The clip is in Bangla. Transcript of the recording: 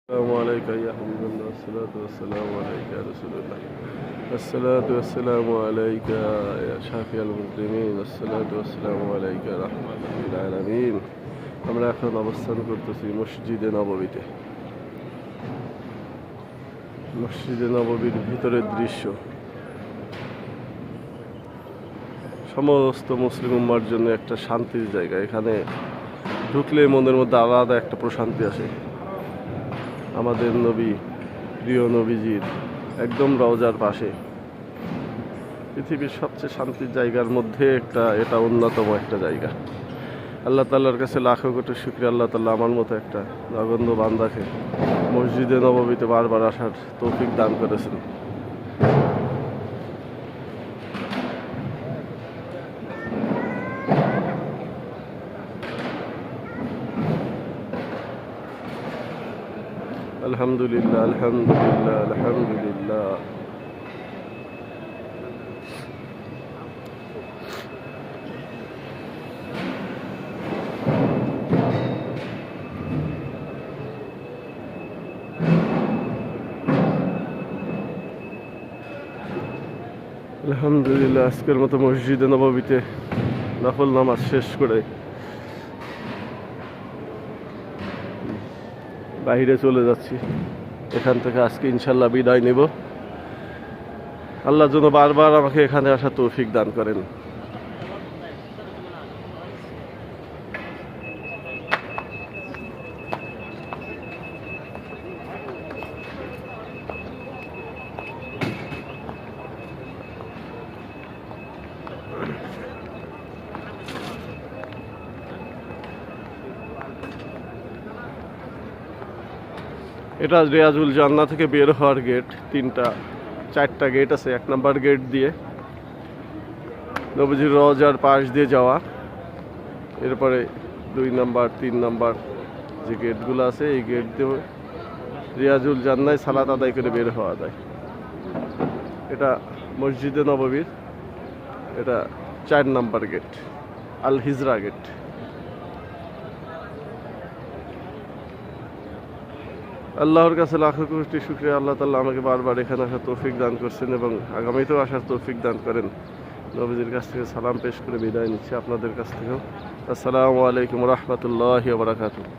السلام عليك يا حبيب الله. الصلاة والسلام عليك يا رسول الله. الصلاة والسلام عليك يا شافي المسلمين. الصلاة والسلام عليك يا رحمة للعالمين. আমরা এখন অবস্থান করতেছি মসজিদে নববীতে। মসজিদে নববীর ভিতরের দৃশ্য সমস্ত মুসলিম উম্মার জন্য একটা শান্তির জায়গা। এখানে ঢুকলে মনের মধ্যে আলাদা একটা প্রশান্তি আসে। আমাদের নবী, প্রিয় নবীজির একদম রওজার পাশে পৃথিবীর সবচেয়ে শান্তির জায়গার মধ্যে এটা অন্যতম একটা জায়গা। আল্লাহ তাআলার কাছে লাখো কোটি শুকরিয়া, আল্লাহ তাআলা আমার মতো একটা নগণ্য বান্দাকে মসজিদে নববীতে বারবার আসার তৌফিক দান করেছেন। আলহামদুলিল্লাহ, আলহামদুলিল্লাহ, আলহামদুলিল্লাহ। আলহামদুলিল্লাহ, আজকের মতো মসজিদে নববীতে নফল নামাজ শেষ করে বাইরে চলে যাচ্ছি। এখান থেকে আজকে ইনশাল্লাহ বিদায় নেব। আল্লাহ যেন বারবার আমাকে এখানে আসার তৌফিক দান করেন। এটা রিয়াজুল জান্নাহ থেকে বের হওয়ার গেট। চারটা গেট আছে। 1 নম্বর গেট দিয়ে নবীজির রওজার পাশ দিয়ে যাওয়া, এরপরে 2 নম্বর 3 নম্বর যে গেটগুলো আছে এই গেট দিয়ে রিয়াজুল জান্নাহ সালাত আদায় করে বের হওয়া যায়। এটা মসজিদে নববীর এটা 4 নম্বর গেট, আল হিজরা গেট। আল্লাহর কাছে লাখো কোটি শুকরিয়া, আল্লাহ তাআলা আমাকে বারবার এখানে আসার তৌফিক দান করছেন এবং আগামীতেও আসার তৌফিক দান করেন। নবীজির কাছ থেকে সালাম পেশ করে বিদায় নিচ্ছি আপনাদের কাছ থেকেও। আসসালামু আলাইকুম ওয়া রাহমাতুল্লাহি ওয়া বারাকাতুহু।